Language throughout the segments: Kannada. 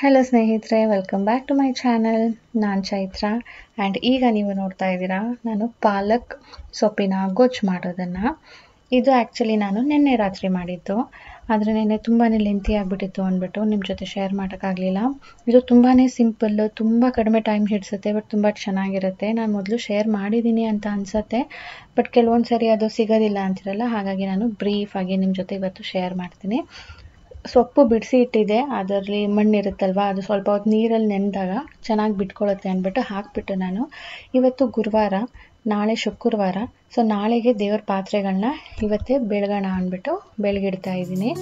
ಹಲೋ ಸ್ನೇಹಿತರೆ, welcome back to my channel. ನಾನು ಚೈತ್ರ ಆ್ಯಂಡ್ ಈಗ ನೀವು ನೋಡ್ತಾ ಇದ್ದೀರಾ ನಾನು ಪಾಲಕ್ ಸೊಪ್ಪಿನ ಗೊಜ್ಜು ಮಾಡೋದನ್ನು. ಇದು ಆ್ಯಕ್ಚುಲಿ ನಾನು ನಿನ್ನೆ ರಾತ್ರಿ ಮಾಡಿದ್ದು, ಆದರೆ ನೆನ್ನೆ ತುಂಬಾ ಲೆಂತಿ ಆಗಿಬಿಟ್ಟಿತ್ತು ಅಂದ್ಬಿಟ್ಟು ನಿಮ್ಮ ಜೊತೆ ಶೇರ್ ಮಾಡೋಕ್ಕಾಗಲಿಲ್ಲ. ಇದು ತುಂಬಾ ಸಿಂಪಲ್, ತುಂಬ ಕಡಿಮೆ ಟೈಮ್ ಹಿಡಿಸುತ್ತೆ, ಬಟ್ ತುಂಬ ಚೆನ್ನಾಗಿರುತ್ತೆ. ನಾನು ಮೊದಲು ಶೇರ್ ಮಾಡಿದ್ದೀನಿ ಅಂತ ಅನಿಸುತ್ತೆ, ಬಟ್ ಕೆಲವೊಂದು ಸರಿ ಅದು ಸಿಗೋದಿಲ್ಲ ಅಂತಿರಲ್ಲ, ಹಾಗಾಗಿ ನಾನು ಬ್ರೀಫಾಗಿ ನಿಮ್ಮ ಜೊತೆ ಇವತ್ತು ಶೇರ್ ಮಾಡ್ತೀನಿ. ಸೊಪ್ಪು ಬಿಡಿಸಿ ಇಟ್ಟಿದೆ, ಅದರಲ್ಲಿ ಮಣ್ಣಿರುತ್ತಲ್ವ, ಅದು ಸ್ವಲ್ಪ ಹೊತ್ತು ನೀರಲ್ಲಿ ನೆನೆದಾಗ ಚೆನ್ನಾಗಿ ಬಿಟ್ಕೊಳ್ಳುತ್ತೆ ಅಂದ್ಬಿಟ್ಟು ಹಾಕಿಬಿಟ್ಟು ನಾನು ಇವತ್ತು ಗುರುವಾರ, ನಾಳೆ ಶುಕ್ರವಾರ, ಸೊ ನಾಳೆಗೆ ದೇವ್ರ ಪಾತ್ರೆಗಳನ್ನ ಇವತ್ತೇ ಬೆಳಗೋಣ ಅಂದ್ಬಿಟ್ಟು ಬೆಳಗಿಡ್ತಾ ಇದ್ದೀನಿ.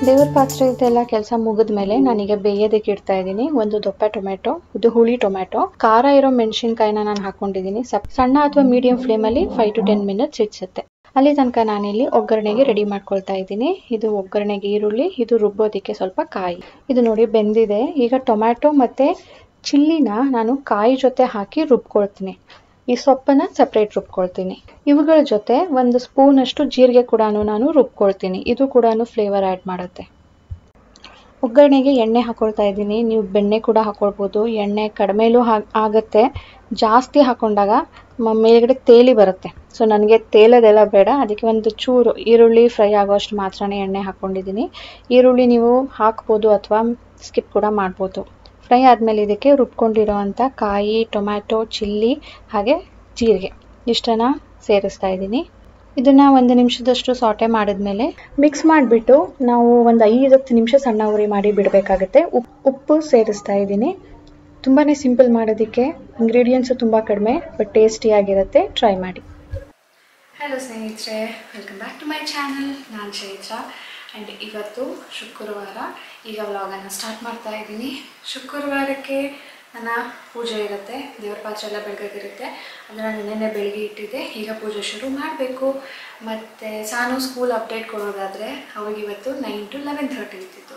ದೇವ್ರ ಪಾತ್ರೆ ಇದೆಲ್ಲ ಕೆಲಸ ಮುಗಿದ ಮೇಲೆ ನಾನೀಗ ಬೇಯೋದಕ್ಕೆ ಇಡ್ತಾ ಇದ್ದೀನಿ. ಒಂದು ದೊಪ್ಪೆ ಟೊಮೆಟೊ, ಇದು ಹುಳಿ ಟೊಮೆಟೊ, ಖಾರ ಇರೋ ಮೆಣಸಿನ್ಕಾಯಿನ ನಾನು ಹಾಕೊಂಡಿದ್ದೀನಿ. ಸಣ್ಣ ಅಥವಾ ಮೀಡಿಯಂ ಫ್ಲೇಮಲ್ಲಿ 5 to 10 minutes ಇಡ್ಸುತ್ತೆ. ಅಲ್ಲಿ ತನಕ ನಾನಿಲ್ಲಿ ಒಗ್ಗರಣೆಗೆ ರೆಡಿ ಮಾಡ್ಕೊಳ್ತಾ ಇದ್ದೀನಿ. ಇದು ಒಗ್ಗರಣೆಗೆ ಈರುಳ್ಳಿ, ಇದು ರುಬ್ಬೋದಕ್ಕೆ ಸ್ವಲ್ಪ ಕಾಯಿ. ಇದು ನೋಡಿ ಬೆಂದಿದೆ. ಈಗ ಟೊಮ್ಯಾಟೊ ಮತ್ತು ಚಿಲ್ಲಿನ ನಾನು ಕಾಯಿ ಜೊತೆ ಹಾಕಿ ರುಬ್ಕೊಳ್ತೀನಿ. ಈ ಸೊಪ್ಪನ್ನು ಸಪ್ರೇಟ್ ರುಬ್ಕೊಳ್ತೀನಿ. ಇವುಗಳ ಜೊತೆ 1 ಸ್ಪೂನಷ್ಟು ಜೀರಿಗೆ ಕೂಡ ನಾನು ರುಬ್ಕೊಳ್ತೀನಿ. ಇದು ಕೂಡ ಫ್ಲೇವರ್ ಆ್ಯಡ್ ಮಾಡುತ್ತೆ. ಒಗ್ಗರಣೆಗೆ ಎಣ್ಣೆ ಹಾಕೊಳ್ತಾ ಇದ್ದೀನಿ. ನೀವು ಬೆಣ್ಣೆ ಕೂಡ ಹಾಕೊಳ್ಬೋದು. ಎಣ್ಣೆ ಕಡಿಮೆಲೂ ಆಗುತ್ತೆ, ಜಾಸ್ತಿ ಹಾಕೊಂಡಾಗ ಮೇಲ್ಗಡೆ ತೇಲಿ ಬರುತ್ತೆ. ಸೊ ನನಗೆ ತೇಲೋದೆಲ್ಲ ಬೇಡ, ಅದಕ್ಕೆ ಒಂದು ಚೂರು ಈರುಳ್ಳಿ ಫ್ರೈ ಆಗೋಷ್ಟು ಮಾತ್ರನೇ ಎಣ್ಣೆ ಹಾಕ್ಕೊಂಡಿದ್ದೀನಿ. ಈರುಳ್ಳಿ ನೀವು ಹಾಕ್ಬೋದು ಅಥವಾ ಸ್ಕಿಪ್ ಕೂಡ ಮಾಡ್ಬೋದು. ಫ್ರೈ ಆದಮೇಲೆ ಇದಕ್ಕೆ ರುಬ್ಕೊಂಡಿರೋ ಅಂಥ ಕಾಯಿ, ಟೊಮ್ಯಾಟೊ, ಚಿಲ್ಲಿ ಹಾಗೆ ಜೀರಿಗೆ ಇಷ್ಟನ್ನು ಸೇರಿಸ್ತಾ ಇದ್ದೀನಿ. ಇದನ್ನು 1 ನಿಮಿಷದಷ್ಟು ಸಾಟೆ ಮಾಡಿದ್ಮೇಲೆ ಮಿಕ್ಸ್ ಮಾಡಿಬಿಟ್ಟು ನಾವು ಒಂದು 5-10 ನಿಮಿಷ ಸಣ್ಣ ಉರಿ ಮಾಡಿ ಬಿಡಬೇಕಾಗುತ್ತೆ. ಉಪ್ಪು ಸೇರಿಸ್ತಾ ಇದ್ದೀನಿ. ತುಂಬಾ ಸಿಂಪಲ್ ಮಾಡೋದಕ್ಕೆ, ಇಂಗ್ರೀಡಿಯೆಂಟ್ಸು ತುಂಬ ಕಡಿಮೆ, ಬಟ್ ಟೇಸ್ಟಿಯಾಗಿರುತ್ತೆ. ಟ್ರೈ ಮಾಡಿ. ಹಲೋ ಸ್ನೇಹಿತರೆ, welcome back to my channel. ನಾನು ಚೈತ್ರ ಆ್ಯಂಡ್ ಇವತ್ತು ಶುಕ್ರವಾರ. ಈಗ ವ್ಲಾಗನ್ನು ಸ್ಟಾರ್ಟ್ ಮಾಡ್ತಾ ಇದ್ದೀನಿ. ಶುಕ್ರವಾರಕ್ಕೆ ನನ್ನ ಪೂಜೆ ಇರುತ್ತೆ, ದೇವ್ರ ಪಾತ್ರೆ ಎಲ್ಲ ಬೆಳಗ್ಗಿರುತ್ತೆ. ಅದನ್ನು ನೆನ್ನೆ ಬೆಳಗ್ಗೆ ಇಟ್ಟಿದ್ದೆ. ಈಗ ಪೂಜೆ ಶುರು ಮಾಡಬೇಕು. ಮತ್ತು ಸಾನು ಸ್ಕೂಲ್ ಅಪ್ಡೇಟ್ ಕೊಡೋದಾದರೆ ಅವಾಗ ಇವತ್ತು 9 to 11:30 ಇರ್ತಿತ್ತು.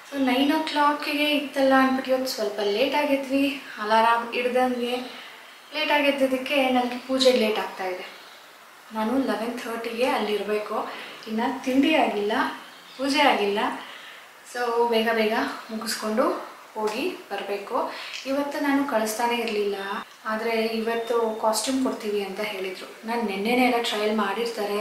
ಸೊ 9 o'clock ಇತ್ತಲ್ಲ ಅಂದ್ಬಿಟ್ಟು ಇವತ್ತು ಸ್ವಲ್ಪ ಲೇಟ್ ಆಗಿದ್ವಿ. ಅಲಾರಾಮ್ ಹಿಡ್ದಂಗೆ ಲೇಟ್ ಆಗಿದ್ದಕ್ಕೆ ನನಗೆ ಪೂಜೆಗೆ ಲೇಟ್ ಆಗ್ತಾಯಿದೆ. ನಾನು 11:30 ಅಲ್ಲಿರಬೇಕು. ಇನ್ನು ತಿಂಡಿ ಆಗಿಲ್ಲ, ಪೂಜೆ ಆಗಿಲ್ಲ. ಸೊ ಬೇಗ ಬೇಗ ಮುಗಿಸ್ಕೊಂಡು ಹೋಗಿ ಬರಬೇಕು. ಇವತ್ತು ನಾನು ಕಳಿಸ್ತಾನೆ ಇರಲಿಲ್ಲ, ಆದರೆ ಇವತ್ತು ಕಾಸ್ಟ್ಯೂಮ್ ಕೊಡ್ತೀವಿ ಅಂತ ಹೇಳಿದರು. ನಾನು ನೆನ್ನೆನೇ ಎಲ್ಲ ಟ್ರಯಲ್ ಮಾಡಿರ್ತಾರೆ,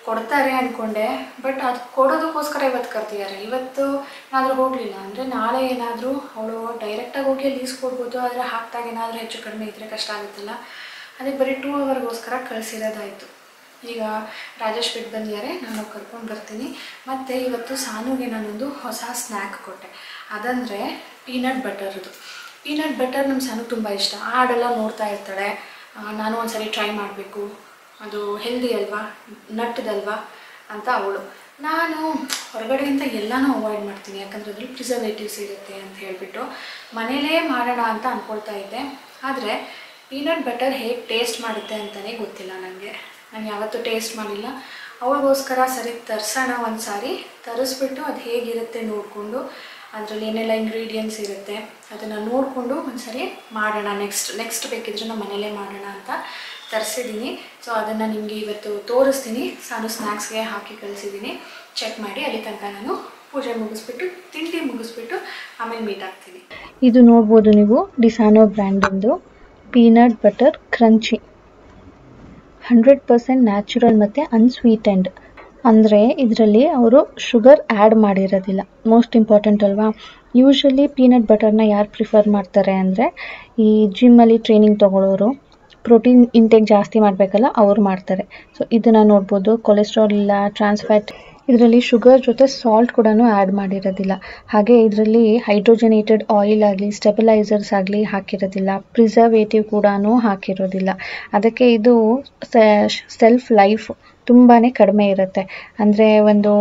ಕೊಡ್ತಾರೆ ಅಂದ್ಕೊಂಡೆ, ಬಟ್ ಅದು ಕೊಡೋದಕ್ಕೋಸ್ಕರ ಇವತ್ತು ಕರ್ತಿದ್ದಾರೆ. ಇವತ್ತು ಏನಾದರೂ ಹೋಗಲಿಲ್ಲ ಅಂದರೆ ನಾಳೆ ಏನಾದರೂ ಅವಳು ಡೈರೆಕ್ಟಾಗಿ ಹೋಗಿ ಅಲ್ಲಿ ಈಸ್ಕೊಡ್ಬೋದು. ಆದರೆ ಹಾಕ್ದಾಗ ಏನಾದರೂ ಹೆಚ್ಚು ಕಡಿಮೆ ಇದ್ದರೆ ಕಷ್ಟ ಆಗುತ್ತಲ್ಲ, ಅದಕ್ಕೆ ಬರೀ 2 hourಗೋಸ್ಕರ ಕಳಿಸಿರೋದಾಯಿತು. ಈಗ ರಾಜೇಶ್ ಬಿಟ್ಟು ಬಂದಿದ್ದಾರೆ, ನಾನು ಕರ್ಕೊಂಡು ಬರ್ತೀನಿ. ಮತ್ತು ಇವತ್ತು ಸಾನುಗೆ ನಾನೊಂದು ಹೊಸ ಸ್ನ್ಯಾಕ್ ಕೊಟ್ಟೆ. ಅದಂದರೆ ಪೀನಟ್ ಬಟರ್ದು. ಪೀನಟ್ ಬಟರ್ ನಮ್ಮ ಸಾನು ತುಂಬ ಇಷ್ಟ. ಹಾಡೆಲ್ಲ ನೋಡ್ತಾ ಇರ್ತಾಳೆ, ನಾನು ಒಂದ್ಸರಿ ಟ್ರೈ ಮಾಡಬೇಕು, ಅದು ಹೆಲ್ದಿ ಅಲ್ವಾ, ನಟ್ಟದಲ್ವಾ ಅಂತ ಅವಳು. ನಾನು ಹೊರಗಡೆಯಿಂದ ಎಲ್ಲನೂ ಅವಾಯ್ಡ್ ಮಾಡ್ತೀನಿ, ಯಾಕಂದರೆ ಅದ್ರಲ್ಲಿ ಪ್ರಿಸರ್ವೇಟಿವ್ಸ್ ಇರುತ್ತೆ ಅಂತ ಹೇಳಿಬಿಟ್ಟು ಮನೇಲೇ ಮಾಡೋಣ ಅಂತ ಅಂದ್ಕೊಳ್ತಾ ಇದ್ದೆ. ಆದರೆ ಪೀನಟ್ ಬಟರ್ ಹೇಗೆ ಟೇಸ್ಟ್ ಮಾಡುತ್ತೆ ಅಂತಲೇ ಗೊತ್ತಿಲ್ಲ ನನಗೆ. ನಾನು ಯಾವತ್ತೂ ಟೇಸ್ಟ್ ಮಾಡಿಲ್ಲ. ಅವಳಿಗೋಸ್ಕರ ಸರಿ ತರಿಸೋಣ ಒಂದು ಸಾರಿ, ತರಿಸ್ಬಿಟ್ಟು ಅದು ಹೇಗಿರುತ್ತೆ ನೋಡಿಕೊಂಡು, ಅದರಲ್ಲಿ ಏನೆಲ್ಲ ಇಂಗ್ರೀಡಿಯೆಂಟ್ಸ್ ಇರುತ್ತೆ ಅದನ್ನು ನೋಡಿಕೊಂಡು ಒಂದು ಸರಿ ಮಾಡೋಣ. ನೆಕ್ಸ್ಟ್ ಬೇಕಿದ್ರೆ ನಮ್ಮ ಮನೇಲೇ ಮಾಡೋಣ ಅಂತ ತರಿಸಿದ್ದೀನಿ. ಸೊ ಅದನ್ನು ನಿಮಗೆ ಇವತ್ತು ತೋರಿಸ್ತೀನಿ. ಸಾನು ಸ್ನ್ಯಾಕ್ಸ್ಗೆ ಹಾಕಿ ಕಳಿಸಿದ್ದೀನಿ, ಚೆಕ್ ಮಾಡಿ. ಅಲ್ಲಿ ತನಕ ನಾನು ಪೂಜೆ ಮುಗಿಸ್ಬಿಟ್ಟು ತಿಂಡಿ ಮುಗಿಸ್ಬಿಟ್ಟು ಆಮೇಲೆ ಮೀಟ್ ಆಗ್ತೀನಿ. ಇದು ನೋಡ್ಬೋದು ನೀವು, ಡಿಸಾನೋ ಬ್ರ್ಯಾಂಡಿಂದು ಪೀನಟ್ ಬಟರ್ ಕ್ರಂಚಿ, 100% ನ್ಯಾಚುರಲ್ ಮತ್ತು ಅನ್ಸ್ವೀಟೆಂಡ್. ಅಂದರೆ ಇದರಲ್ಲಿ ಅವರು ಶುಗರ್ ಆ್ಯಡ್ ಮಾಡಿರೋದಿಲ್ಲ. ಮೋಸ್ಟ್ ಇಂಪಾರ್ಟೆಂಟ್ ಅಲ್ವಾ. ಯೂಶ್ವಲಿ ಪೀನಟ್ ಬಟರ್ನ ಯಾರು ಪ್ರಿಫರ್ ಮಾಡ್ತಾರೆ ಅಂದರೆ ಈ ಜಿಮ್ಮಲ್ಲಿ ಟ್ರೈನಿಂಗ್ ತೊಗೊಳ್ಳೋರು, ಪ್ರೋಟೀನ್ ಇಂಟೇಕ್ ಜಾಸ್ತಿ ಮಾಡಬೇಕಲ್ಲ, ಅವ್ರು ಮಾಡ್ತಾರೆ. ಸೊ ಇದನ್ನು ನೋಡ್ಬೋದು, ಕೊಲೆಸ್ಟ್ರಾಲ್ ಇಲ್ಲ, ಟ್ರಾನ್ಸ್ಫ್ಯಾಟ್. ಇದರಲ್ಲಿ ಶುಗರ್ ಜೊತೆ ಸಾಲ್ಟ್ ಕೂಡ ಆ್ಯಡ್ ಮಾಡಿರೋದಿಲ್ಲ. ಹಾಗೆ ಇದರಲ್ಲಿ ಹೈಡ್ರೋಜನೇಟೆಡ್ ಆಯಿಲ್ ಆಗಲಿ, ಸ್ಟೆಬಿಲೈಸರ್ಸ್ ಆಗಲಿ ಹಾಕಿರೋದಿಲ್ಲ. ಪ್ರಿಸರ್ವೇಟಿವ್ ಕೂಡ ಹಾಕಿರೋದಿಲ್ಲ. ಅದಕ್ಕೆ ಇದು ಸೆಲ್ಫ್ ಲೈಫ್ ತುಂಬಾ ಕಡಿಮೆ ಇರುತ್ತೆ. ಅಂದರೆ ಒಂದು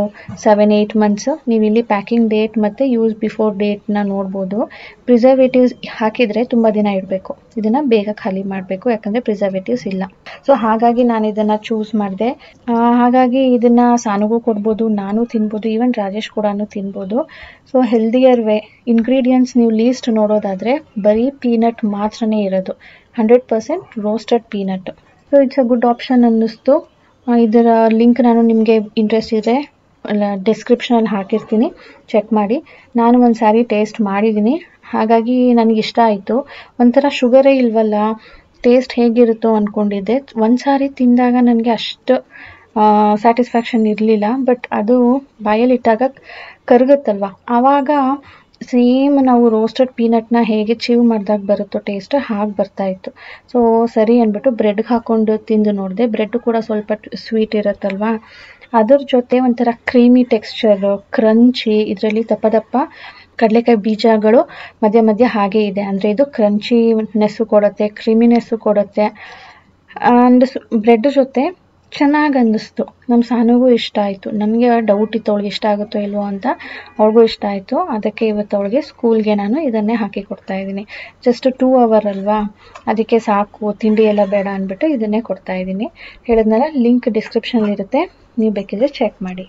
7-8 ಮಂತ್ಸು. ನೀವು ಇಲ್ಲಿ ಪ್ಯಾಕಿಂಗ್ ಡೇಟ್ ಮತ್ತು ಯೂಸ್ ಬಿಫೋರ್ ಡೇಟ್ನ ನೋಡ್ಬೋದು. ಪ್ರಿಸರ್ವೇಟಿವ್ಸ್ ಹಾಕಿದರೆ ತುಂಬ ದಿನ ಇಡಬೇಕು. ಇದನ್ನು ಬೇಗ ಖಾಲಿ ಮಾಡಬೇಕು, ಯಾಕಂದರೆ ಪ್ರಿಸರ್ವೇಟಿವ್ಸ್ ಇಲ್ಲ. ಸೊ ಹಾಗಾಗಿ ನಾನು ಇದನ್ನು ಚೂಸ್ ಮಾಡಿದೆ. ಹಾಗಾಗಿ ಇದನ್ನು ಸಾನುಗೂ ಕೊಡ್ಬೋದು, ನಾನು ತಿನ್ಬೋದು, ಈವನ್ ರಾಜೇಶ್ ಕೂಡ ತಿನ್ಬೋದು. So healthier way. ಇಂಗ್ರೀಡಿಯೆಂಟ್ಸ್ ನೀವು ಲೀಸ್ಟ್ ನೋಡೋದಾದರೆ ಬರೀ ಪೀನಟ್ ಮಾತ್ರನೇ ಇರೋದು, 100% roasted peanut. So it's a good option ಅನ್ನಿಸ್ತು. ಇದರ ಲಿಂಕ್ ನಾನು ನಿಮಗೆ ಇಂಟ್ರೆಸ್ಟ್ ಇದ್ದರೆ ಡಿಸ್ಕ್ರಿಪ್ಷನಲ್ಲಿ ಹಾಕಿರ್ತೀನಿ, ಚೆಕ್ ಮಾಡಿ. ನಾನು ಒಂದು ಸಾರಿ ಟೇಸ್ಟ್ ಮಾಡಿದ್ದೀನಿ, ಹಾಗಾಗಿ ನನಗಿಷ್ಟ ಆಯಿತು. ಒಂಥರ ಶುಗರೇ ಇಲ್ವಲ್ಲ, ಟೇಸ್ಟ್ ಹೇಗಿರುತ್ತೋ ಅಂದ್ಕೊಂಡಿದ್ದೆ. ಒಂದು ಸಾರಿ ತಿಂದಾಗ ನನಗೆ ಅಷ್ಟು ಸ್ಯಾಟಿಸ್ಫ್ಯಾಕ್ಷನ್ ಇರಲಿಲ್ಲ. ಬಟ್ ಅದು ಬಾಯಲ್ಲಿಟ್ಟಾಗ ಕರಗುತ್ತಲ್ವ, ಆವಾಗ ಸೇಮ್ ನಾವು ರೋಸ್ಟೆಡ್ ಪೀನಟ್ನ ಹೇಗೆ ಚೀವ್ ಮಾಡಿದಾಗ ಬರುತ್ತೋ ಟೇಸ್ಟ್, ಹಾಗೆ ಬರ್ತಾಯಿತ್ತು. ಸೊ ಸರಿ ಅಂದ್ಬಿಟ್ಟು ಬ್ರೆಡ್ಗೆ ಹಾಕ್ಕೊಂಡು ತಿಂದು ನೋಡಿದೆ. ಬ್ರೆಡ್ ಕೂಡ ಸ್ವಲ್ಪ ಸ್ವೀಟ್ ಇರುತ್ತಲ್ವ, ಅದ್ರ ಜೊತೆ ಒಂಥರ ಕ್ರೀಮಿ ಟೆಕ್ಸ್ಚರು, ಕ್ರಂಚಿ, ಇದರಲ್ಲಿ ದಪ್ಪ ದಪ್ಪ ಕಡಲೆಕಾಯಿ ಬೀಜಗಳು ಮಧ್ಯ ಮಧ್ಯ ಹಾಗೆ ಇದೆ. ಅಂದರೆ ಇದು ಕ್ರಂಚಿನೆಸ್ಸು ಕೊಡುತ್ತೆ, ಕ್ರೀಮಿನೆಸ್ಸು ಕೊಡುತ್ತೆ. ಆ್ಯಂಡ್ ಬ್ರೆಡ್ ಜೊತೆ ಚೆನ್ನಾಗಿ ಅನ್ನಿಸ್ತು. ನಮ್ಮ ಸಾನುಗೂ ಇಷ್ಟ ಆಯಿತು. ನನಗೆ ಡೌಟ್ ಇತ್ತು ಅವಳಿಗೆ ಇಷ್ಟ ಆಗುತ್ತೋ ಇಲ್ವೋ ಅಂತ, ಅವಳಿಗೂ ಇಷ್ಟ ಆಯಿತು. ಅದಕ್ಕೆ ಇವತ್ತು ಅವಳಿಗೆ ಸ್ಕೂಲ್ಗೆ ನಾನು ಇದನ್ನೇ ಹಾಕಿ ಕೊಡ್ತಾಯಿದ್ದೀನಿ. ಜಸ್ಟ್ 2 hour ಅಲ್ವಾ, ಅದಕ್ಕೆ ಸಾಕು, ತಿಂಡಿ ಎಲ್ಲ ಬೇಡ ಅಂದ್ಬಿಟ್ಟು ಇದನ್ನೇ ಕೊಡ್ತಾಯಿದ್ದೀನಿ. ಹೇಳಿದ್ನಲ್ಲ, ಲಿಂಕ್ ಡಿಸ್ಕ್ರಿಪ್ಷನಲ್ಲಿರುತ್ತೆ, ನೀವು ಬೇಕಿದ್ರೆ ಚೆಕ್ ಮಾಡಿ.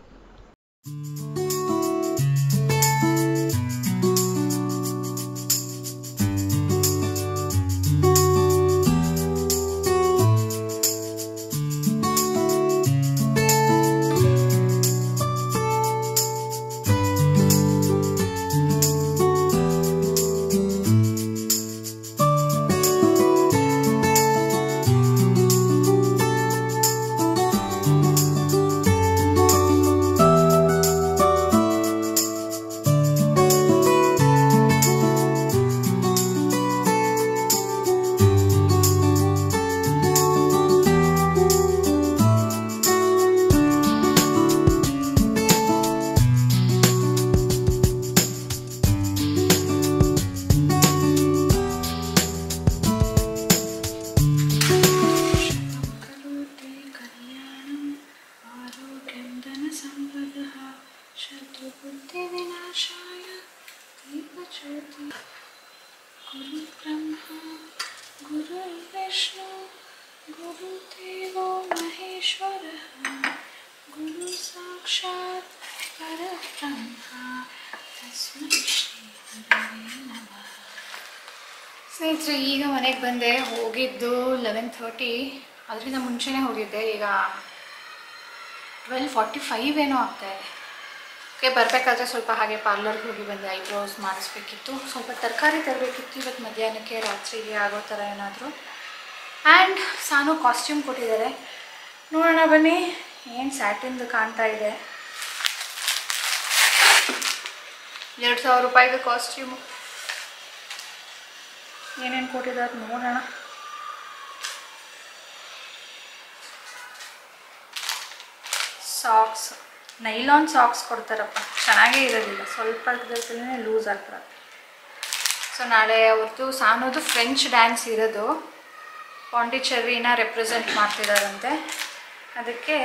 गुरु ब्रह्मा गुरु विष्णु गुरु देवो महेश्वरः गुरु साक्षात् परब्रह्म तस्मै ಶ್ರೀ ಗುರವೇ ನಮಃ. ಸ್ನೇಹಿತರೆ, ಈಗ ಮನೆಗೆ ಬಂದೆ. ಹೋಗಿದ್ದು 11:30, ಅದರಿಂದ ಮುಂಚೆನೇ ಹೋಗಿದ್ದೆ. ಈಗ 12:45 ಏನೋ ಆಗ್ತಾಯಿದೆ. ಓಕೆ, ಬರಬೇಕಾದ್ರೆ ಸ್ವಲ್ಪ ಹಾಗೆ ಪಾರ್ಲರ್ಗೆ ಹೋಗಿ ಬಂದೆ. ಐಬ್ರೋಸ್ ಮಾಡಿಸ್ಬೇಕಿತ್ತು, ಸ್ವಲ್ಪ ತರಕಾರಿ ತರಬೇಕಿತ್ತು ಇವತ್ತು ಮಧ್ಯಾಹ್ನಕ್ಕೆ, ರಾತ್ರಿಗೆ ಆಗೋ ಥರ ಏನಾದರೂ. ಆ್ಯಂಡ್ ಸಾನು ಕಾಸ್ಟ್ಯೂಮ್ ಕೊಟ್ಟಿದ್ದಾರೆ, ನೋಡೋಣ ಬನ್ನಿ. ಏನು ಸ್ಯಾಟಿನ್ದು ಕಾಣ್ತಾ ಇದೆ, 2,000 ರೂಪಾಯಿಗೆ ಕಾಸ್ಟ್ಯೂಮು. ಏನೇನು ಕೊಟ್ಟಿದ್ದಾರೆ ನೋಡೋಣ. ಸಾಕ್ಸ್, ನೈಲಾನ್ ಸಾಕ್ಸ್ ಕೊಡ್ತಾರಪ್ಪ, ಚೆನ್ನಾಗೇ ಇರೋದಿಲ್ಲ, ಸ್ವಲ್ಪ ಇದರಲ್ಲೇ ಲೂಸ್ ಆಗ್ಬಿಡುತ್ತೆ. ಸೊ ನಾಳೆ ಅವ್ರದ್ದು ಸಾನೋದು ಫ್ರೆಂಚ್ ಡ್ಯಾನ್ಸ್ ಇರೋದು, ಪಾಂಡಿಚೇರಿನ ರೆಪ್ರೆಸೆಂಟ್ ಮಾಡ್ತಿದ್ದಾರಂತೆ. ಅದಕ್ಕೆ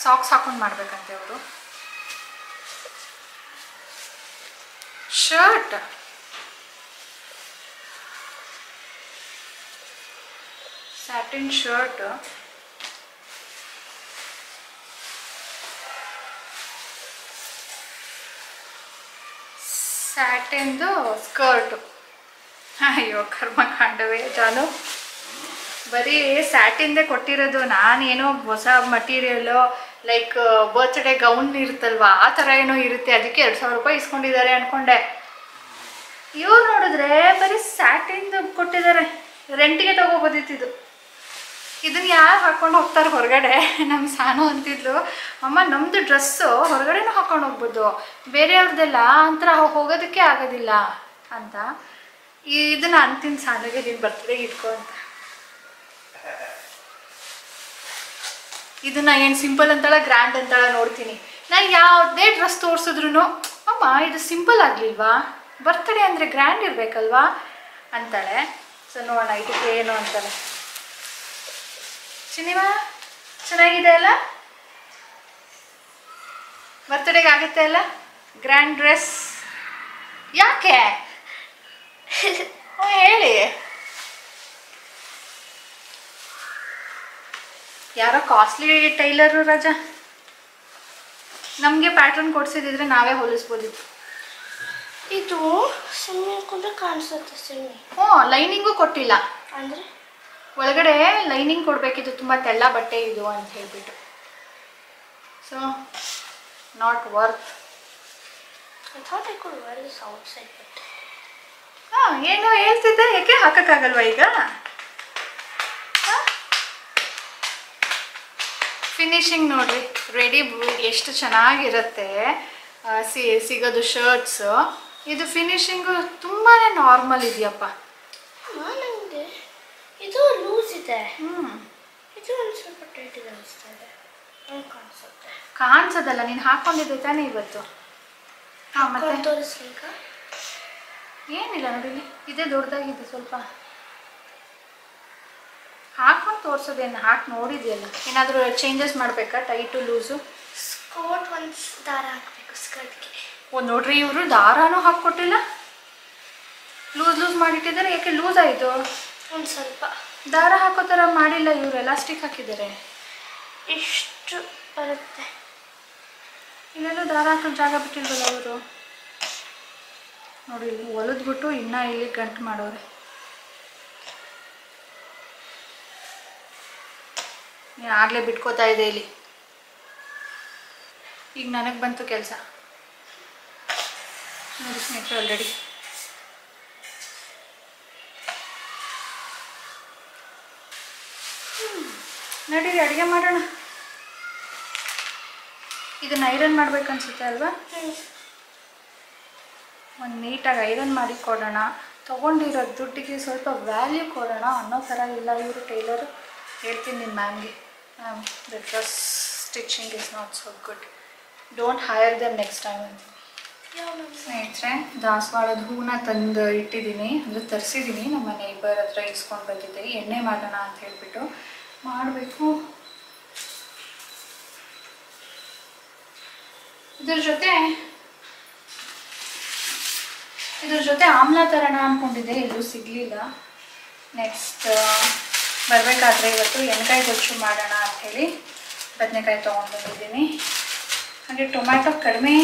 ಸಾಕ್ಸ್ ಹಾಕೊಂಡು ಮಾಡಬೇಕಂತೆ ಅವರು. ಶರ್ಟ್, ಸ್ಯಾಟಿನ್ ಶರ್ಟ್, ಸ್ಯಾಟಿನ್ದು ಸ್ಕರ್ಟು. ಅಯ್ಯೋ ಕರ್ಮಕಾಂಡವೇ ಜಾನು, ಬರೀ ಸ್ಯಾಟಿನ್ದೇ ಕೊಟ್ಟಿರೋದು. ನಾನೇನೋ ಹೊಸ ಮಟೀರಿಯಲ್ಲು ಲೈಕ್ ಬರ್ತ್ಡೇ ಗೌನ್ ಇರುತ್ತಲ್ವ, ಆ ಥರ ಏನೋ ಇರುತ್ತೆ, ಅದಕ್ಕೆ 2,000 ರೂಪಾಯಿ ಇಸ್ಕೊಂಡಿದ್ದಾರೆ ಅಂದ್ಕೊಂಡೆ. ಇವ್ರು ನೋಡಿದ್ರೆ ಬರೀ ಸ್ಯಾಟಿನ್ದು ಕೊಟ್ಟಿದ್ದಾರೆ. ರೆಂಟಿಗೆ ತಗೋಬೋದಿತ್ತಿದ್ದು. ಇದನ್ನು ಯಾರು ಹಾಕ್ಕೊಂಡು ಹೋಗ್ತಾರೆ ಹೊರಗಡೆ? ನಮ್ಮ ಸಾನು ಅಂತಿದ್ಲು, ಅಮ್ಮ ನಮ್ಮದು ಡ್ರೆಸ್ಸು ಹೊರಗಡೆನೂ ಹಾಕ್ಕೊಂಡು ಹೋಗ್ಬೋದು, ಬೇರೆಯವ್ರದ್ದೆಲ್ಲ ಅಂತರ ಹೋಗೋದಕ್ಕೆ ಆಗೋದಿಲ್ಲ ಅಂತ. ಇದನ್ನು ಅಂತಿನ ಸಾನುಗೆ ನೀನು ಬರ್ತ್ಡೇಗೆ ಇಟ್ಕೊ ಅಂತ. ಇದನ್ನು ಏನು ಸಿಂಪಲ್ ಅಂತಾಳ ಗ್ರ್ಯಾಂಡ್ ಅಂತಾಳ ನೋಡ್ತೀನಿ. ನಾನು ಯಾವುದೇ ಡ್ರೆಸ್ ತೋರಿಸಿದ್ರು, ಅಮ್ಮ ಇದು ಸಿಂಪಲ್ ಆಗಲಿಲ್ವಾ, ಬರ್ತ್ಡೇ ಅಂದರೆ ಗ್ರ್ಯಾಂಡ್ ಇರಬೇಕಲ್ವಾ ಅಂತಾಳೆ. ಸೊ ನೋಡೋಣ ಇದಕ್ಕೆ ಏನು ಅಂತಾಳೆ. ಸಿನಿಮಾ ಚೆನ್ನಾಗಿದೆ ಅಲ್ಲ? ಬರ್ತಡೇಗೆ ಆಗುತ್ತೆ ಅಲ್ಲ ಗ್ರ್ಯಾಂಡ್ ಡ್ರೆಸ್? ಯಾಕೆ ಹೇಳಿ. ಯಾರೋ ಕಾಸ್ಟ್ಲಿ ಟೈಲರು ರಾಜಾ, ನಮಗೆ ಪ್ಯಾಟರ್ನ್ ಕೊಡ್ಸಿದ್ರೆ ನಾವೇ ಹೊಲಿಸ್ಬೋದಿತ್ತು. ಇದು ಸುಮ್ಮನೆ ಹಾಕೊಂಡ್ರೆ ಕಾಣಿಸುತ್ತೆ ಸುಮ್ಮನೆ. ಲೈನಿಂಗು ಕೊಟ್ಟಿಲ್ಲ ಅಂದರೆ ಒಳಗಡೆ ಲೈನಿಂಗ್ ಕೊಡಬೇಕಿತ್ತು, ತುಂಬ ತೆಳ್ಳ ಬಟ್ಟೆ ಇದು ಅಂತ ಹೇಳ್ಬಿಟ್ಟು. So not worth. I thought I could wear this outside, but ಏನೋ ಹೇಳ್ತಿದ್ದೆ, ಯಾಕೆ ಹಾಕೋಕ್ಕಾಗಲ್ವಾ ಈಗ? ಫಿನಿಶಿಂಗ್ ನೋಡ್ರಿ, ರೆಡಿ ಎಷ್ಟು ಚೆನ್ನಾಗಿರುತ್ತೆ ಸಿಗೋದು ಶರ್ಟ್ಸ್. ಇದು ಫಿನಿಶಿಂಗು ತುಂಬಾ ನಾರ್ಮಲ್ ಇದೆಯಪ್ಪ. ನನಗೆ ಇದು ಲೂಸ್ ಇದೆ, ಇದು ಒಂದು ಸ್ವಲ್ಪ ಟೈಟ್ ಇದೆ ಅನಿಸ್ತಾ ಇದೆ. ಕಾಣಿಸುತ್ತೆ. ಕಾಣಿಸೋದಲ್ಲ, ನೀನು ಹಾಕೊಂಡಿದ್ದೆ ತಾನೇ ಇವತ್ತು. ಮತ್ತೆ ತೋರಿಸ್ಲಿಕ್ಕ ಏನಿಲ್ಲ ನೋಡಿ, ಇದೇ ದೊಡ್ಡದಾಗಿದೆ ಸ್ವಲ್ಪ. ಹಾಕೊಂಡು ತೋರಿಸೋದೇನು, ಹಾಕಿ ನೋಡಿದೆಯಲ್ಲ. ಏನಾದರೂ ಚೇಂಜಸ್ ಮಾಡಬೇಕಾ? Tight loose? ಸ್ಕರ್ಟ್ ಒಂದು ದಾರ ಹಾಕಬೇಕು ಸ್ಕರ್ಟ್ಗೆ. ನೋಡ್ರಿ, ಇವರು ದಾರಾನೂ ಹಾಕ್ಕೊಟ್ಟಿಲ್ಲ, ಲೂಸ್ ಮಾಡಿಟ್ಟಿದ್ದಾರೆ. ಯಾಕೆ ಲೂಸ್ ಆಯಿತು? ಒಂದು ಸ್ವಲ್ಪ ದಾರ ಹಾಕೋ ಥರ ಮಾಡಿಲ್ಲ ಇವರು, ಎಲಾಸ್ಟಿಕ್ ಹಾಕಿದ್ದಾರೆ. ಇಷ್ಟು ಬರುತ್ತೆ. ಇಲ್ಲೆಲ್ಲೂ ದಾರ ಹಾಕೊಂಡು ಜಾಗ ಬಿಟ್ಟಿಲ್ವಲ್ಲ ಅವರು. ನೋಡಿ, ಇಲ್ಲಿ ಹೊಲಿದ್ಬಿಟ್ಟು ಇನ್ನೂ ಇಲ್ಲಿ ಗಂಟು ಮಾಡೋರೆ. ಆಗಲೇ ಬಿಟ್ಕೋತಾ ಇದೆ ಇಲ್ಲಿ. ಈಗ ನನಗೆ ಬಂತು ಕೆಲಸ ನೋಡಿ ಸ್ನೇಹಿತರೆ. ಆಲ್ರೆಡಿ ನಡೀರಿ ಅಡುಗೆ ಮಾಡೋಣ. ಇದನ್ನ ಐರನ್ ಮಾಡ್ಬೇಕನ್ಸುತ್ತೆ ಅಲ್ವಾ? ಒಂದು ನೀಟಾಗಿ ಐರನ್ ಮಾಡಿ ಕೊಡೋಣ. ತೊಗೊಂಡಿರೋ ದುಡ್ಡಿಗೆ ಸ್ವಲ್ಪ ವ್ಯಾಲ್ಯೂ ಕೊಡೋಣ ಅನ್ನೋ ಥರ ಇಲ್ಲ ಇವರು ಟೈಲರು. ಹೇಳ್ತೀನಿ ನಿಮ್ಮ ಮ್ಯಾಮ್ಗೆ, ma'am the dress stitching is not so good, don't hire them next time ಅಂತ. ಸ್ನೇಹಿತರೆ, ದಾಸವಾಳದ ಹೂನ ತಂದು ಇಟ್ಟಿದ್ದೀನಿ, ಅಂದರೆ ತರಿಸಿದ್ದೀನಿ. ನಮ್ಮ ನೇಬರ್ ಹತ್ರ ಇಸ್ಕೊಂಡು ಬಂದಿದ್ದೆ. ಎಣ್ಣೆ ಮಾಡೋಣ ಅಂತ ಹೇಳ್ಬಿಟ್ಟು ಮಾಡಬೇಕು. ಇದ್ರ ಜೊತೆ ಆಮ್ಲ ತರೋಣ ಅಂದ್ಕೊಂಡಿದ್ದೆ, ಎಲ್ಲೂ ಸಿಗಲಿಲ್ಲ. ನೆಕ್ಸ್ಟ್ ಬರಬೇಕಾದ್ರೆ ಇವತ್ತು ಎಣ್ಗಾಯಿ ಗೊಜ್ಜು ಮಾಡೋಣ ಅಂಥೇಳಿ ಬದನೆಕಾಯಿ ತೊಗೊಂಡು ಬಂದಿದ್ದೀನಿ. ಹಾಗೆ ಟೊಮ್ಯಾಟೊ ಕಡಿಮೆ,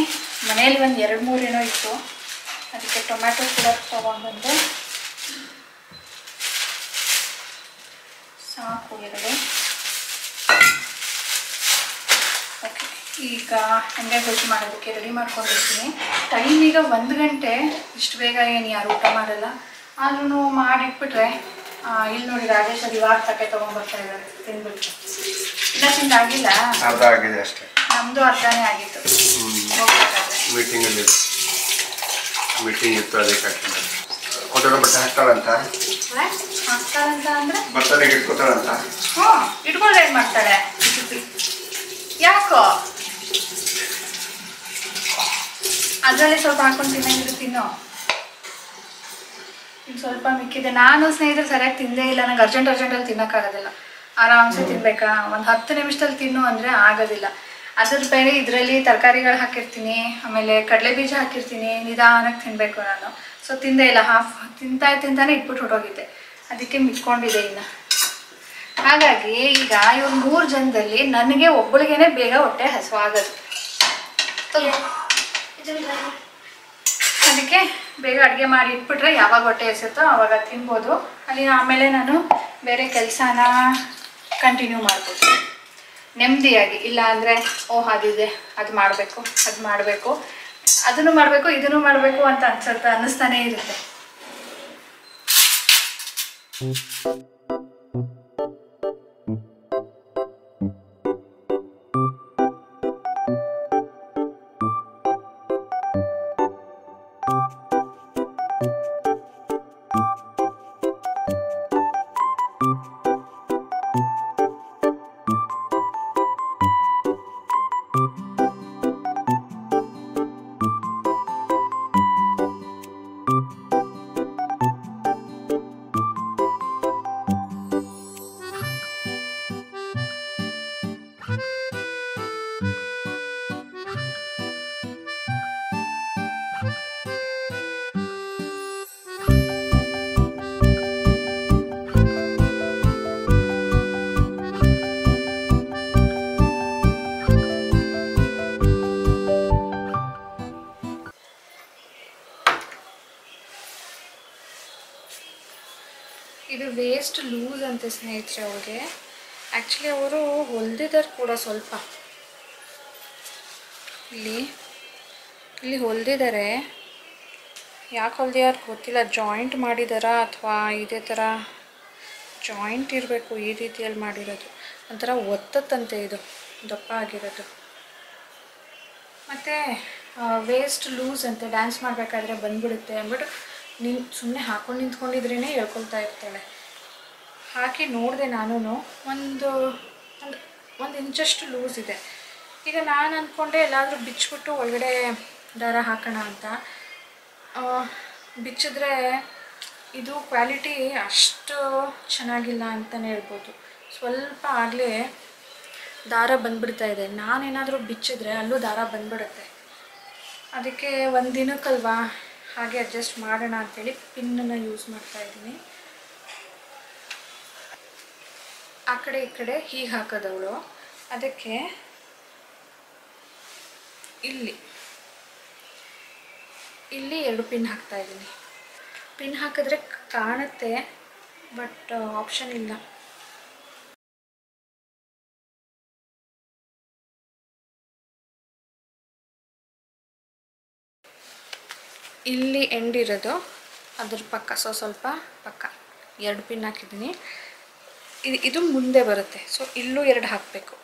ಮನೇಲಿ ಒಂದು 2-3 ಏನೋ ಇತ್ತು, ಅದಕ್ಕೆ ಟೊಮ್ಯಾಟೊ ಕೂಡ ತೊಗೊಂಡು ಬಂದೆ. ಸಾಕು 2. ಓಕೆ, ಈಗ ಎಣ್ಣೆ ಗೊಜ್ಜು ಮಾಡೋದಕ್ಕೆ ರೆಡಿ ಮಾಡ್ಕೊಂಡಿರ್ತೀನಿ. ಟೈಮ್ ಈಗ 1 ಗಂಟೆ. ಇಷ್ಟು ಬೇಗ ಏನು ಯಾರು ಊಟ ಮಾಡಲ್ಲ, ಆದ್ರೂ ಮಾಡಿಟ್ಬಿಟ್ರೆ. ಇಲ್ಲಿ ನೋಡಿ, ರಾಜೇಶ್ ಅದು ಇವಾಗ ತಟ್ಟೆ ತೊಗೊಂಡ್ಬರ್ತಾ ಇದ್ದಾರೆ ತಿಂದ್ಬಿಟ್ಟು. ಇಲ್ಲ ತಿಂದಾಗಿಲ್ಲ, ಅರ್ಧ ಆಗಿದೆ ಅಷ್ಟೇ. ನಮ್ಮದು ಅರ್ಧನೇ ಆಗಿತ್ತು. ಮೀಟಿಂಗ್ ಇತ್ತು, ಅದಕ್ಕೆ ಕೊಟ್ಟಡ ಬಟ್ಟೆ ಹಾಕ್ತಾಳಂತ. ಹಾಕ್ತಾರಂತ ಅಂದರೆ ಬರ್ತಡೆಗೆ ಇಟ್ಕೊತಾಳಂತ. ಇಟ್ಕೊಂಡ್ರೆ ಏನು ಮಾಡ್ತಾಳೆ? ಯಾಕೋ ಅದರಲ್ಲಿ ಸ್ವಲ್ಪ ಹಾಕೊಂಡು ತಿನ್ನಂಗಿದ್ರು ತಿನ್ನೋ. ಇನ್ನು ಸ್ವಲ್ಪ ಮಿಕ್ಕಿದೆ. ನಾನು ಸ್ನೇಹಿತರು ಸರಿಯಾಗಿ ತಿಂದೇ ಇಲ್ಲ. ನಂಗೆ ಅರ್ಜೆಂಟಲ್ಲಿ ತಿನ್ನೋಕ್ಕಾಗೋದಿಲ್ಲ. ಆರಾಮ್ಸೆ ತಿನ್ಬೇಕಾ, ಒಂದು 10 ನಿಮಿಷದಲ್ಲಿ ತಿನ್ನು ಅಂದರೆ ಆಗೋದಿಲ್ಲ. ಅದ್ರ ಬೇರೆ ಇದರಲ್ಲಿ ತರಕಾರಿಗಳು ಹಾಕಿರ್ತೀನಿ, ಆಮೇಲೆ ಕಡಲೆ ಬೀಜ ಹಾಕಿರ್ತೀನಿ. ನಿಧಾನಕ್ಕೆ ತಿನ್ನಬೇಕು ನಾನು. ಸೊ ತಿಂದೇ ಇಲ್ಲ, ಹಾಫ್ ತಿಂತಾನೆ ಇಟ್ಬಿಟ್ಟು ಹೊರಟೋಗಿದ್ದೆ. ಅದಕ್ಕೆ ಮಿಕ್ಕೊಂಡಿದೆ ಇನ್ನು. ಹಾಗಾಗಿ ಈಗ ಇವ್ರು 3 ಜನದಲ್ಲಿ ನನಗೆ ಒಬ್ಬಳಿಗೇನೆ ಬೇಗ ಹೊಟ್ಟೆ ಹಸುವಾಗೋದು. ಅದಕ್ಕೆ ಬೇಗ ಅಡುಗೆ ಮಾಡಿ ಇಟ್ಬಿಟ್ರೆ ಯಾವಾಗ ಹೊಟ್ಟೆ ಹಸುತ್ತೋ ಆವಾಗ ತಿನ್ಬೋದು. ಅಲ್ಲಿ ಆಮೇಲೆ ನಾನು ಬೇರೆ ಕೆಲಸನ ಕಂಟಿನ್ಯೂ ಮಾಡ್ಬೋದು ನೆಮ್ಮದಿಯಾಗಿ. ಇಲ್ಲ ಅಂದರೆ ಅದಿದೆ, ಅದು ಮಾಡಬೇಕು ಅದನ್ನು ಮಾಡಬೇಕು ಇದನ್ನು ಮಾಡಬೇಕು ಅಂತ ಅನ್ನಿಸ್ತಾನೇ ಇರುತ್ತೆ. ಇದು ವೇಸ್ಟ್ ಲೂಸ್ ಅಂತೆ ಸ್ನೇಹಿತರೆ ಅವ್ರಿಗೆ. ಆ್ಯಕ್ಚುಲಿ ಅವರು ಹೊಲ್ದಿದ್ದಾರೆ ಕೂಡ ಸ್ವಲ್ಪ, ಇಲ್ಲಿ ಹೊಲ್ದಿದ್ದಾರೆ. ಯಾಕೆ ಹೊಲ್ದಿಯಾರು ಗೊತ್ತಿಲ್ಲ, ಜಾಯಿಂಟ್ ಮಾಡಿದಾರಾ ಅಥವಾ ಇದೇ ಥರ ಜಾಯಿಂಟ್ ಇರಬೇಕು, ಈ ರೀತಿಯಲ್ಲಿ ಮಾಡಿರೋದು. ಒಂಥರ ಒತ್ತತ್ತಂತೆ ಇದು ದಪ್ಪ ಆಗಿರೋದು. ಮತ್ತು ವೇಸ್ಟ್ ಲೂಸ್ ಅಂತೆ, ಡ್ಯಾನ್ಸ್ ಮಾಡಬೇಕಾದ್ರೆ ಬಂದ್ಬಿಡುತ್ತೆ ಅಂದ್ಬಿಟ್ಟು ಸುಮ್ಮನೆ ಹಾಕೊಂಡು ನಿಂತ್ಕೊಂಡಿದ್ರೇ ಹೇಳ್ಕೊಳ್ತಾ ಇರ್ತಾಳೆ. ಹಾಕಿ ನೋಡಿದೆ ನಾನು, ಒಂದು ಇಂಚಷ್ಟು ಲೂಸ್ ಇದೆ. ಈಗ ನಾನು ಅಂದ್ಕೊಂಡೆ ಎಲ್ಲಾದರೂ ಬಿಚ್ಚಿಬಿಟ್ಟು ಒಳಗಡೆ ದಾರ ಹಾಕೋಣ ಅಂತ. ಬಿಚ್ಚಿದ್ರೆ ಇದು ಕ್ವಾಲಿಟಿ ಅಷ್ಟು ಚೆನ್ನಾಗಿಲ್ಲ ಅಂತಲೇ ಹೇಳ್ಬೋದು. ಸ್ವಲ್ಪ ಆಗಲೇ ದಾರ ಬಂದುಬಿಡ್ತಾ ಇದೆ. ನಾನೇನಾದರೂ ಬಿಚ್ಚಿದ್ರೆ ಅಲ್ಲೂ ದಾರ ಬಂದುಬಿಡುತ್ತೆ. ಅದಕ್ಕೆ ಒಂದು ದಿನಕ್ಕಲ್ವಾ ಹಾಗೆ ಅಡ್ಜಸ್ಟ್ ಮಾಡೋಣ ಅಂಥೇಳಿ ಪಿನ್ನನ್ನು ಯೂಸ್ ಮಾಡ್ತಾಯಿದ್ದೀನಿ. ಆ ಕಡೆ ಈ ಕಡೆ ಹೀಗೆ ಹಾಕೋದವಳು, ಅದಕ್ಕೆ ಇಲ್ಲಿ 2 ಪಿನ್ ಹಾಕ್ತಾಯಿದ್ದೀನಿ. ಪಿನ್ ಹಾಕಿದ್ರೆ ಕಾಣುತ್ತೆ, ಬಟ್ ಆಪ್ಷನ್ ಇಲ್ಲ. ಇಲ್ಲಿ ಎಂಡ್ ಇರೋದು ಅದ್ರ ಪಕ್ಕ ಸ್ವಲ್ಪ ಪಕ್ಕ 2 ಪಿನ್ ಹಾಕಿದ್ದೀನಿ. ಇದು ಮುಂದೆ ಬರುತ್ತೆ, ಸೊ ಇಲ್ಲೂ 2 ಹಾಕಬೇಕು.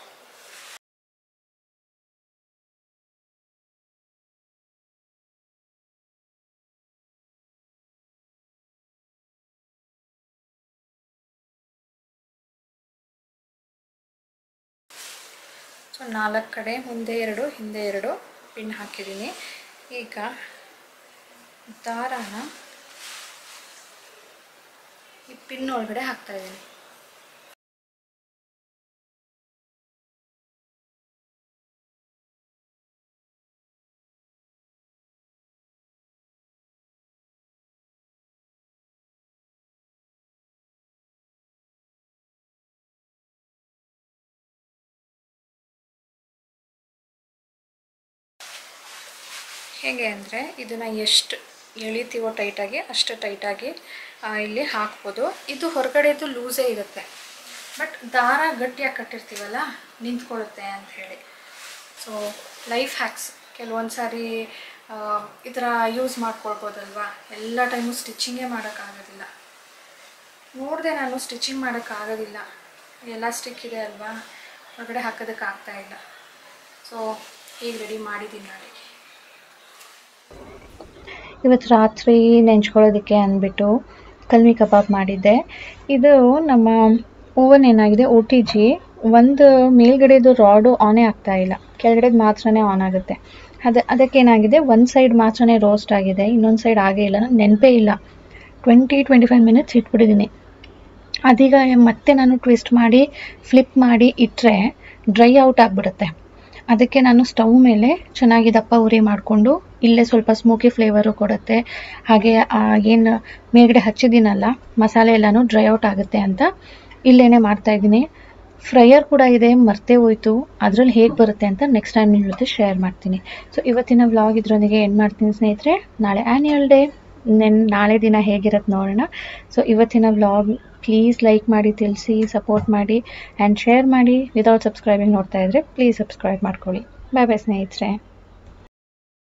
ಸೊ 4 ಕಡೆ ಮುಂದೆ 2 ಹಿಂದೆ 2 ಪಿನ್ ಹಾಕಿದ್ದೀನಿ. ಈಗ ದಾರಾನ ಈ ಪಿನ್ ಒಳಗಡೆ ಹಾಕ್ತಾ ಇದ್ದೀನಿ. ಹೇಗೆ ಅಂದರೆ ಇದನ್ನು ಎಷ್ಟು ಎಳಿತೀವೋ ಟೈಟಾಗಿ ಅಷ್ಟು ಟೈಟಾಗಿ ಇಲ್ಲಿ ಹಾಕ್ಬೋದು. ಇದು ಹೊರಗಡೆದು ಲೂಸೇ ಇರುತ್ತೆ, ಬಟ್ ದಾರ ಗಟ್ಟಿಯಾಗಿ ಕಟ್ಟಿರ್ತೀವಲ್ಲ ನಿಂತ್ಕೊಳ್ಳುತ್ತೆ ಅಂಥೇಳಿ. ಸೊ ಲೈಫ್ ಹ್ಯಾಕ್ಸ್ ಕೆಲವೊಂದು ಸಾರಿ ಈ ಥರ ಯೂಸ್ ಮಾಡ್ಕೊಳ್ಬೋದಲ್ವಾ. ಎಲ್ಲ ಟೈಮು ಸ್ಟಿಚಿಂಗೇ ಮಾಡೋಕ್ಕಾಗೋದಿಲ್ಲ. ನೋಡಿದೆ ನಾನು ಸ್ಟಿಚಿಂಗ್ ಮಾಡೋಕ್ಕಾಗೋದಿಲ್ಲ, ಎಲಾಸ್ಟಿಕ್ ಇದೆ ಅಲ್ವಾ, ಹೊರಗಡೆ ಹಾಕೋದಕ್ಕಾಗ್ತಾಯಿಲ್ಲ. ಸೊ ಈಗ ರೆಡಿ ಮಾಡಿದ್ದೀನಿ ನಾಳೆಗೆ. ಇವತ್ತು ರಾತ್ರಿ ನೆಂಚ್ಕೊಳ್ಳೋದಕ್ಕೆ ಅಂದ್ಬಿಟ್ಟು ಕಲ್ಮಿ ಕಬಾಬ್ ಮಾಡಿದ್ದೆ. ಇದು ನಮ್ಮ ಓವನ್ ಏನಾಗಿದೆ OTG, ಒಂದು ಮೇಲ್ಗಡೆದು ರಾಡು ಆನೇ ಆಗ್ತಾ ಇಲ್ಲ, ಕೆಳಗಡೆದು ಮಾತ್ರನೇ ಆನ್ ಆಗುತ್ತೆ. ಅದಕ್ಕೇನಾಗಿದೆ, ಒಂದು ಸೈಡ್ ಮಾತ್ರನೇ ರೋಸ್ಟ್ ಆಗಿದೆ, ಇನ್ನೊಂದು ಸೈಡ್ ಆಗೇ ಇಲ್ಲ. ನನಗೆ ನೆನಪೇ ಇಲ್ಲ. 20-25 ಮಿನಿಟ್ಸ್ ಇಟ್ಬಿಟ್ಟಿದ್ದೀನಿ. ಅದೀಗ ಮತ್ತೆ ನಾನು ಟ್ವಿಸ್ಟ್ ಮಾಡಿ ಫ್ಲಿಪ್ ಮಾಡಿ ಇಟ್ಟರೆ ಡ್ರೈ ಔಟ್ ಆಗಿಬಿಡುತ್ತೆ. ಅದಕ್ಕೆ ನಾನು ಸ್ಟವ್ ಮೇಲೆ ಚೆನ್ನಾಗಿ ದಪ್ಪ ಉರಿ ಮಾಡಿಕೊಂಡು ಇಲ್ಲೇ ಸ್ವಲ್ಪ ಸ್ಮೋಕಿ ಫ್ಲೇವರು ಕೊಡುತ್ತೆ. ಹಾಗೆ ಏನು ಮೇಲ್ಗಡೆ ಹಚ್ಚಿದ್ದೀನಲ್ಲ ಮಸಾಲೆ ಎಲ್ಲನೂ ಡ್ರೈ ಔಟ್ ಆಗುತ್ತೆ ಅಂತ ಇಲ್ಲೇನೆ ಮಾಡ್ತಾಯಿದ್ದೀನಿ. ಫ್ರೈಯರ್ ಕೂಡ ಇದೆ, ಮರ್ತೇ ಹೋಯ್ತು. ಅದರಲ್ಲಿ ಹೇಗೆ ಬರುತ್ತೆ ಅಂತ ನೆಕ್ಸ್ಟ್ ಟೈಮ್ ನಿಮ್ಮ ಜೊತೆ ಶೇರ್ ಮಾಡ್ತೀನಿ. ಸೊ ಇವತ್ತಿನ ವ್ಲಾಗ್ ಇದರೊಂದಿಗೆ ಏನು ಮಾಡ್ತೀನಿ ಸ್ನೇಹಿತರೆ. ನಾಳೆ ಆ್ಯನ್ಯುವಲ್ ಡೇ, ನಾಳೆ ದಿನ ಹೇಗಿರುತ್ತೆ ನೋಡೋಣ. ಸೊ ಇವತ್ತಿನ ವ್ಲಾಗ್ ಪ್ಲೀಸ್ ಲೈಕ್ ಮಾಡಿ, ತಿಳಿಸಿ, ಸಪೋರ್ಟ್ ಮಾಡಿ ಆ್ಯಂಡ್ ಶೇರ್ ಮಾಡಿ. ವಿದೌಟ್ ಸಬ್ಸ್ಕ್ರೈಬಿಂಗ್ ನೋಡ್ತಾ ಇದ್ದರೆ ಪ್ಲೀಸ್ ಸಬ್ಸ್ಕ್ರೈಬ್ ಮಾಡ್ಕೊಳ್ಳಿ. ಬಾಯ್ ಬಾಯ್ ಸ್ನೇಹಿತರೆ.